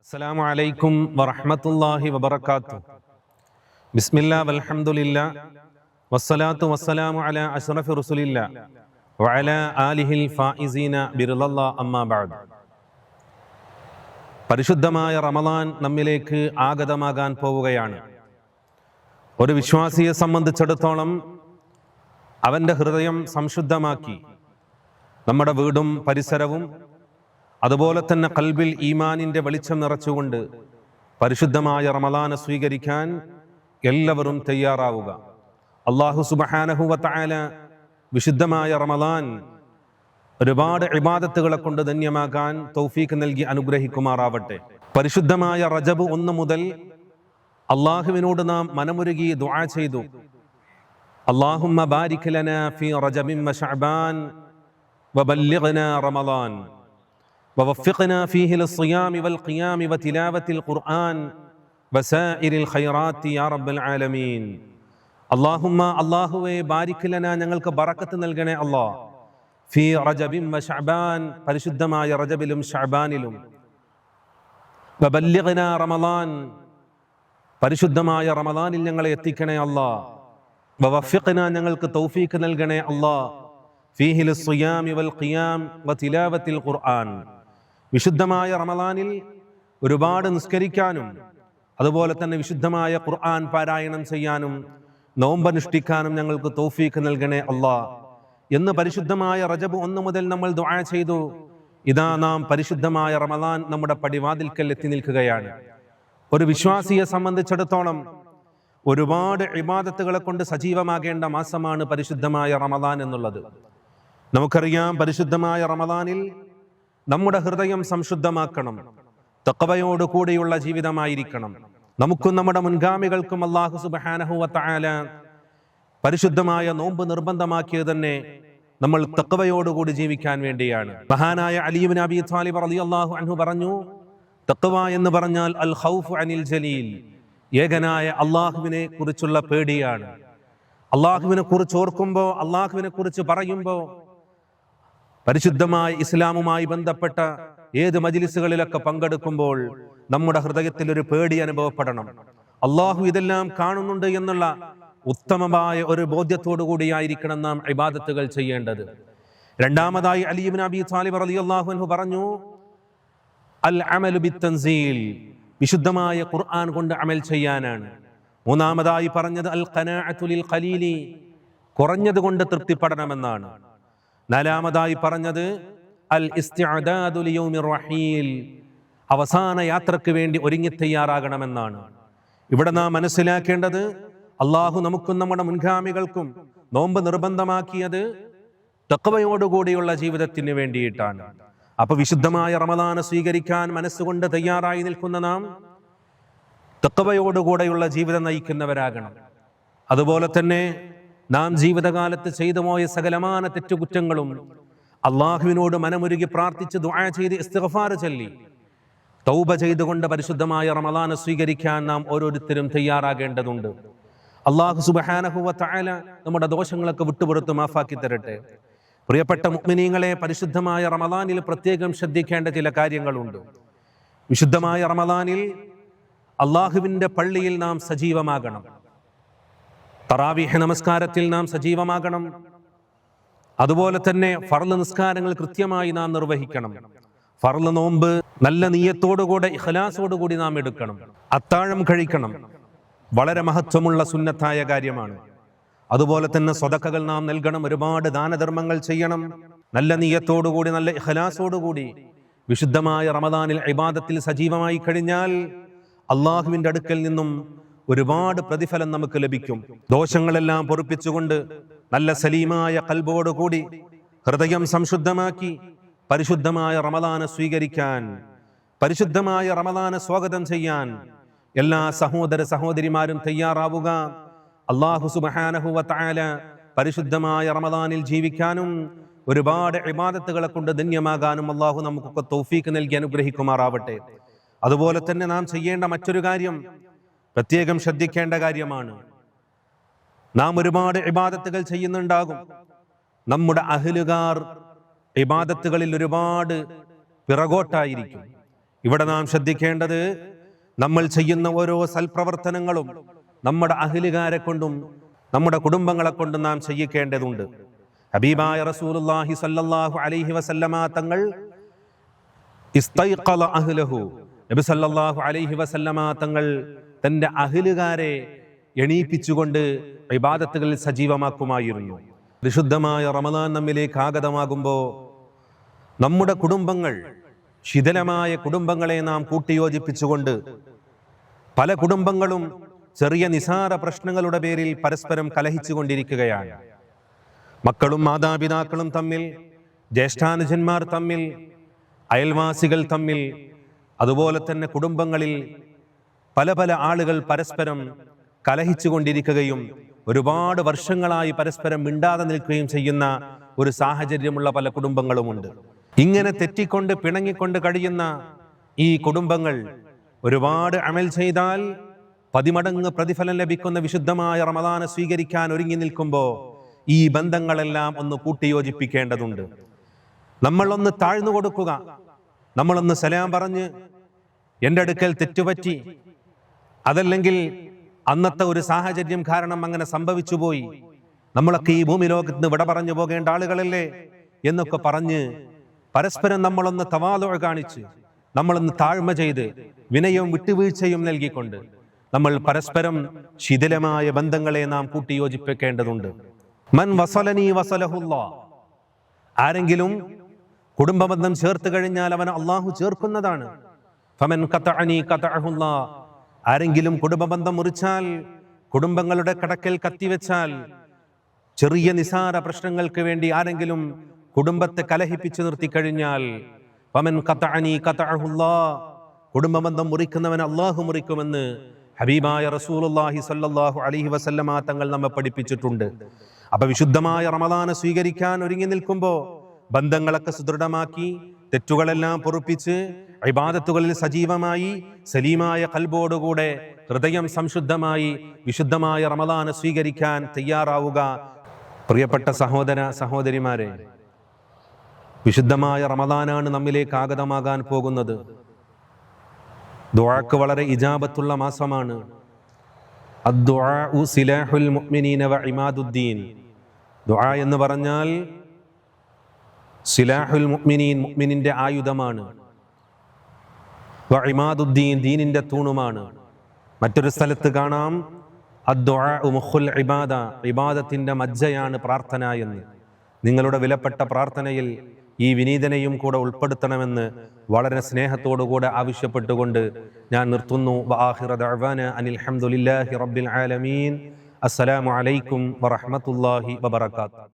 അസ്സലാമു അലൈക്കും വറഹ്മത്തുള്ളാഹി വബറകാതുഹു. ബിസ്മില്ലാ വൽഹംദുലില്ലാ വസ്സലാത്തു വസ്സലാമു അലാ അഷ്റഫി റസൂലില്ലാ വഅലാ ആലിഹിൽ ഫായിസീന ബിറിളല്ലാ അമ്മാ ബഅദ്. പരിശുദ്ധമായ റമളാൻ നമ്മിലേക്ക് ആഗതമാകാൻ പോവുകയാണ്. ഒരു വിശ്വാസിയെ സംബന്ധിച്ചിടത്തോളം അവൻ്റെ ഹൃദയം സംശുദ്ധമാക്കി നമ്മുടെ വീടും പരിസരവും അതുപോലെ തന്നെ ഖൽബിൽ ഈമാനിന്റെ വെളിച്ചം നിറച്ചുകൊണ്ട് പരിശുദ്ധമായ റമളാനെ സ്വീകരിക്കാൻ എല്ലാവരും തയ്യാറാവുക. അല്ലാഹു സുബ്ഹാനഹു വ തആല വിശുദ്ധമായ റമളാൻ ഒരുപാട് ഇബാദത്തുകളെ കൊണ്ട് ധന്യമാകാൻ തൗഫീഖ് നൽകി അനുഗ്രഹിക്കുമാറാവട്ടെ. പരിശുദ്ധമായ റജബ് 1 മുതൽ അള്ളാഹുവിനോട് നാം മനമുരുകി ദുആ ചെയ്തു. അല്ലാഹുമ്മ ബാരിക് ലനാ ഫീ റജബിൻ വ ശഅബാൻ വബല്ലിഗ്നാ റമളാൻ ووفقنا فيه للصيام والقيام وتلاوة القرآن وسائر الخيرات يا رب العالمين. اللهم അല്ലാഹുവേ ബാരിക് ലനാ ഞങ്ങൾക്ക് ബറക്കത്ത് നൽകണേ അല്ലാഹ് ഫീ റജബിൻ വ ശഅബാൻ പരിശുദ്ധമായ റജബിലും ശഅബാനിലും വബല്ലിഗ്നാ റമളാൻ പരിശുദ്ധമായ റമളാനിൽ ഞങ്ങളെ എത്തിക്കണേ അല്ലാഹ് വവഫിഖ്നാ ഞങ്ങൾക്ക് തൗഫീഖ് നൽകണേ അല്ലാഹ് ഫീഹി ലിസ്സിയാമി വൽ ഖിയാം വതിലാവത്തിൽ ഖുർആൻ വിശുദ്ധമായ റമളാനിൽ ഒരുപാട് നിസ്കരിക്കാനും അതുപോലെ തന്നെ വിശുദ്ധമായ ഖുർആൻ പാരായണം ചെയ്യാനും നോമ്പനുഷ്ഠിക്കാനും ഞങ്ങൾക്ക് തൗഫീഖ് നൽകണേ അല്ലാഹ് എന്ന് പരിശുദ്ധമായ റജബ് 1 മുതൽ നമ്മൾ ദുആ ചെയ്തു. ഇതാ നാം പരിശുദ്ധമായ റമളാൻ നമ്മുടെ പടിവാതിൽക്കൽ എത്തി നിൽക്കുകയാണ്. ഒരു വിശ്വാസിയെ സംബന്ധിച്ചിടത്തോളം ഒരുപാട് ഇബാദത്തുകളെ കൊണ്ട് സജീവമാകേണ്ട മാസമാണ് പരിശുദ്ധമായ റമളാൻ എന്നുള്ളത്. നമുക്കറിയാം, പരിശുദ്ധമായ റമളാനിൽ നമ്മുടെ ഹൃദയം സംശുദ്ധമാക്കണം, തഖ്വയോട് കൂടിയുള്ള ജീവിതമായിരിക്കണം. നമുക്കും നമ്മുടെ മുൻഗാമികൾക്കും അല്ലാഹു സുബ്ഹാനഹു വ തആല പരിശുദ്ധമായ നോമ്പ് നിർബന്ധമാക്കിയത് തന്നെ നമ്മൾ തഖ്വയോടുകൂടി ജീവിക്കാൻ വേണ്ടിയാണ്. മഹാനായ അലി ഇബ്നു അബീ ത്വാലിബ് റളിയല്ലാഹു അൻഹു പറഞ്ഞു, തഖ്വ എന്ന് പറഞ്ഞാൽ അൽ ഖൗഫ് അനിൽ ജലീൽ, ഏകനായ അള്ളാഹുവിനെ കുറിച്ചുള്ള പേടിയാണ്. അള്ളാഹുവിനെ കുറിച്ച് ഓർക്കുമ്പോൾ, അള്ളാഹുവിനെ കുറിച്ച് പറയുമ്പോൾ, പരിശുദ്ധമായ ഇസ്ലാമുമായി ബന്ധപ്പെട്ട ഏത് മജ്ലിസുകളിലൊക്കെ പങ്കെടുക്കുമ്പോൾ നമ്മുടെ ഹൃദയത്തിൽ ഒരു പേടി അനുഭവപ്പെടണം. അള്ളാഹു ഇതെല്ലാം കാണുന്നുണ്ട് എന്നുള്ള ഉത്തമമായ ഒരു ബോധ്യത്തോടു കൂടിയായിരിക്കണം നാം ഇബാദത്തുകൾ ചെയ്യേണ്ടത്. രണ്ടാമതായി അലി ഇബ്നു അബീ ത്വാലിബ് റളിയല്ലാഹു അൻഹു പറഞ്ഞു, അൽ അമലു ബിത്തൻസീൽ, വിശുദ്ധമായ ഖുർആൻ കൊണ്ട് അമൽ ചെയ്യാനാണ്. മൂന്നാമതായി പറഞ്ഞത് അൽ ഖനാഅതു ലിൽ ഖലീലി, കുറഞ്ഞത് കൊണ്ട് തൃപ്തിപ്പെടണമെന്നാണ്. നാലാമതായി പറഞ്ഞത് അൽ ഇസ്തിഅദാദു ലിയൗമിർ റഹീൽ, അവസാന യാത്രക്ക് വേണ്ടി ഒരുങ്ങി തയ്യാറാകണമെന്നാണ്. ഇവിടെ നാം മനസ്സിലാക്കേണ്ടത്, അള്ളാഹു നമുക്കും നമ്മുടെ മുൻഗാമികൾക്കും നോമ്പ് നിർബന്ധമാക്കിയത് തഖ്വയോടുകൂടിയുള്ള ജീവിതത്തിന് വേണ്ടിയിട്ടാണ്. അപ്പൊ വിശുദ്ധമായ റമളാനെ സ്വീകരിക്കാൻ മനസ്സുകൊണ്ട് തയ്യാറായി നിൽക്കുന്ന നാം തഖ്വയോടുകൂടെയുള്ള ജീവിതം നയിക്കുന്നവരാകണം. അതുപോലെ തന്നെ നാം ജീവിതകാലത്ത് ചെയ്തു പോയ സകലമാന തെറ്റുകുറ്റങ്ങളും അള്ളാഹുവിനോട് മനമുരുകി പ്രാർത്ഥിച്ച് ദുആ ചെയ്ത് ഇസ്തിഗ്ഫാർ ചൊല്ലി തൗബ ചെയ്തുകൊണ്ട് പരിശുദ്ധമായ റമളാനെ സ്വീകരിക്കാൻ നാം ഓരോരുത്തരും തയ്യാറാകേണ്ടതുണ്ട്. അല്ലാഹു സുബ്ഹാനഹു വ തആല നമ്മുടെ ദോഷങ്ങളൊക്കെ വിട്ടുപുറത്ത് മാഫാക്കി തരട്ടെ. പ്രിയപ്പെട്ട മുഅ്മിനീങ്ങളെ, പരിശുദ്ധമായ റമളാനിൽ പ്രത്യേകം ശ്രദ്ധിക്കേണ്ട ചില കാര്യങ്ങളുണ്ട്. വിശുദ്ധമായ റമളാനിൽ അള്ളാഹുവിൻ്റെ പള്ളിയിൽ നാം സജീവമാകണം. തറാവീഹ് നമസ്കാരത്തിൽ നാം സജീവമാകണം. അതുപോലെ തന്നെ ഫർള് നിസ്കാരങ്ങൾ കൃത്യമായി നാം നിർവഹിക്കണം. ഫർള് നോമ്പ് നല്ല നിയ്യത്തോടുകൂടെ ഇഖ്ലാസോടുകൂടി നാം എടുക്കണം. അത്താഴം കഴിക്കണം, വളരെ മഹത്വമുള്ള സുന്നത്തായ കാര്യമാണ്. അതുപോലെ തന്നെ സ്വതക്കകൾ നാം നൽകണം, ഒരുപാട് ദാനധർമ്മങ്ങൾ ചെയ്യണം. നല്ല നിയ്യത്തോടുകൂടി നല്ല ഇഖ്ലാസോടുകൂടി വിശുദ്ധമായ റമളാനിൽ ഇബാദത്തിൽ സജീവമായി കഴിഞ്ഞാൽ അള്ളാഹുവിൻ്റെ അടുക്കൽ നിന്നും ഒരുപാട് പ്രതിഫലം നമുക്ക് ലഭിക്കും. ദോഷങ്ങളെല്ലാം പൊറുപ്പിച്ചുകൊണ്ട് നല്ല സലീമായ ഖൽബോടുകൂടി ഹൃദയം സംശുദ്ധമാക്കി പരിശുദ്ധമായ റമളാനെ സ്വീകരിക്കാൻ, പരിശുദ്ധമായ റമളാനെ സ്വാഗതം ചെയ്യാൻ എല്ലാ സഹോദര സഹോദരിമാരും തയ്യാറാവുക. അല്ലാഹു സുബ്ഹാനഹു വ തആല പരിശുദ്ധമായ റമളാനിൽ ജീവിക്കാനും ഒരുപാട് ഇബാദത്തുകളെ കൊണ്ട് ധന്യമാകാനും അല്ലാഹു നമുക്കൊക്കെ തൗഫീഖ് നൽകി അനുഗ്രഹിക്കുമാറാവട്ടെ. അതുപോലെ തന്നെ നാം ചെയ്യേണ്ട മറ്റൊരു കാര്യം, പ്രത്യേകം ശ്രദ്ധിക്കേണ്ട കാര്യമാണ്. നാം ഒരുപാട് ഇബാദത്തുകൾ ചെയ്യുന്നുണ്ടാകും. നമ്മുടെ അഹ്ലുകാർ ഇബാദത്തുകളിൽ ഒരുപാട് പിറകോട്ടായിരിക്കും. ഇവിടെ നാം ശ്രദ്ധിക്കേണ്ടത്, നമ്മൾ ചെയ്യുന്ന ഓരോ സൽപ്രവർത്തനങ്ങളും നമ്മുടെ അഹ്ലുകാരെ കൊണ്ടും നമ്മുടെ കുടുംബങ്ങളെ കൊണ്ടും നാം ചെയ്യിക്കേണ്ടതുണ്ട്. ഹബീബായ റസൂലുള്ളാഹി സ്വല്ലല്ലാഹു അലൈഹി വസല്ലമ തങ്ങൾ ഇസ്തൈഖല അഹ്ലഹു, നബി സല്ലല്ലാഹു അലൈഹി വസല്ലമ തങ്ങൾ തന്റെ അഹ്ലുകാരെ എണീപ്പിച്ചുകൊണ്ട് ഇബാദത്തുകളിൽ സജീവമാക്കുമായിരുന്നു. പരിശുദ്ധമായ റമദാൻ നമ്മിലേക്ക് ആഗതമാകുമ്പോൾ നമ്മുടെ കുടുംബങ്ങൾ, ശിഥിലമായ കുടുംബങ്ങളെ നാം കൂട്ടിയോജിപ്പിച്ചുകൊണ്ട്, പല കുടുംബങ്ങളും ചെറിയ നിസാര പ്രശ്നങ്ങളുടെ പേരിൽ പരസ്പരം കലഹിച്ചുകൊണ്ടിരിക്കുകയാണ്. മക്കളും മാതാപിതാക്കളും തമ്മിൽ, ജ്യേഷ്ഠാനുജന്മാർ തമ്മിൽ, അയൽവാസികൾ തമ്മിൽ, അതുപോലെ തന്നെ കുടുംബങ്ങളിൽ പല പല ആളുകൾ പരസ്പരം കലഹിച്ചുകൊണ്ടിരിക്കുകയും ഒരുപാട് വർഷങ്ങളായി പരസ്പരം മിണ്ടാതെ നിൽക്കുകയും ചെയ്യുന്ന ഒരു സാഹചര്യമുള്ള പല കുടുംബങ്ങളുമുണ്ട്. ഇങ്ങനെ തെറ്റിക്കൊണ്ട് പിണങ്ങിക്കൊണ്ട് കഴിയുന്ന ഈ കുടുംബങ്ങൾ ഒരുപാട് അമൽ ചെയ്താൽ 10 മടങ്ങ് പ്രതിഫലം ലഭിക്കുന്ന വിശുദ്ധമായ റമദാനെ സ്വീകരിക്കാൻ ഒരുങ്ങി നിൽക്കുമ്പോൾ ഈ ബന്ധങ്ങളെല്ലാം ഒന്ന് കൂട്ടിയോജിപ്പിക്കേണ്ടതുണ്ട്. നമ്മളൊന്ന് താഴ്ന്നു കൊടുക്കുക, നമ്മളൊന്ന് സലാം പറഞ്ഞ് എൻ്റെ അടുക്കൽ തെറ്റുപറ്റി, അതല്ലെങ്കിൽ അന്നത്തെ ഒരു സാഹചര്യം കാരണം അങ്ങനെ സംഭവിച്ചു പോയി, നമ്മളൊക്കെ ഈ ഭൂമി ലോകത്ത് നിന്ന് വിട പറഞ്ഞു പോകേണ്ട ആളുകളല്ലേ എന്നൊക്കെ പറഞ്ഞ് പരസ്പരം നമ്മളൊന്ന് തവാദുഅ കാണിച്ച്, നമ്മളൊന്ന് താഴ്മ ചെയ്ത്, വിനയവും വിട്ടുവീഴ്ചയും നൽകിക്കൊണ്ട് നമ്മൾ പരസ്പരം ശിഥിലമായ ബന്ധങ്ങളെ നാം കൂട്ടിയോജിപ്പിക്കേണ്ടതുണ്ട്. മൻ വസലനി വസലഹുല്ലാഹ്, ആരെങ്കിലും കുടുംബബന്ധം ചേർത്ത് കഴിഞ്ഞാൽ അവൻ അള്ളാഹു ചേർക്കുന്നതാണ്. ഫമൻ ഖതഅനി ഖതഅഹുല്ലാഹ്, ആരെങ്കിലും കുടുംബബന്ധം മുറിച്ചാൽ, കുടുംബങ്ങളുടെ കടക്കൽ കത്തിവെച്ചാൽ, ചെറിയ നിസാര പ്രശ്നങ്ങൾക്ക് വേണ്ടി ആരെങ്കിലും കുടുംബത്തെ കലഹിപ്പിച്ചു നിർത്തിക്കഴിഞ്ഞാൽ, ഫമൻ ഖതഅനി ഖതഅഹുല്ലാഹ്, കുടുംബബന്ധം മുറിക്കുന്നവൻ അള്ളാഹു മുറിക്കുമെന്ന് ഹബീബായ റസൂലുള്ളാഹി സ്വല്ലല്ലാഹു അലൈഹി വസല്ലമ തങ്ങൾ നമ്മെ പഠിപ്പിച്ചിട്ടുണ്ട്. അപ്പൊ വിശുദ്ധമായ റമദാനെ സ്വീകരിക്കാൻ ഒരുങ്ങി നിൽക്കുമ്പോൾ ബന്ധങ്ങളൊക്കെ സുദൃഢമാക്കി, തെറ്റുകളെല്ലാം പൊറുപ്പിച്ച്, ഇബാദത്തുകളിൽ സജീവമായി, സലീമായ ഖൽബോടുകൂടെ ഹൃദയം സംശുദ്ധമായി വിശുദ്ധമായ റമദാനെ സ്വീകരിക്കാൻ തയ്യാറാവുക. പ്രിയപ്പെട്ട സഹോദര സഹോദരിമാരെ, വിശുദ്ധമായ റമദാനാണ് നമ്മിലേക്ക് ആഗതമാകാൻ പോകുന്നത്. ദുആക്ക് വളരെ ഇജാബത്തുള്ള മാസമാണ്. അദ്ദുആഉ സിലാഹുൽ മുഅ്മിനീന വ ഇമാദുദ്ദീൻ. ദുആ എന്ന് പറഞ്ഞാൽ സിലാഹുൽ മുഅ്മിനീൻ, മുഅ്മിനിന്റെ ആയുധമാണ്. വ ഇമാദുദ്ദീൻ, ദീനിന്റെ തൂണുമാണ്. മറ്റൊരു സ്ഥലത്ത് കാണാം അദ്ദുആഉ മുഖുൽ ഇബാദ, ഇബാദത്തിന്റെ മജ്ജയാണ് പ്രാർത്ഥന എന്ന്. നിങ്ങളുടെ വിലപ്പെട്ട പ്രാർത്ഥനയിൽ ഈ വിനീതനെയും കൂടെ ഉൾപ്പെടുത്തണമെന്ന് വളരെ സ്നേഹത്തോടുകൂടെ ആവശ്യപ്പെട്ടുകൊണ്ട് ഞാൻ നിർത്തുന്നു. വആഖിറ ദഅവാന അനിൽ ഹംദുലില്ലാഹി റബ്ബിൽ ആലമീൻ. അസ്സലാമു അലൈക്കും വറഹ്മത്തുള്ളാഹി വബറകാതുഹു.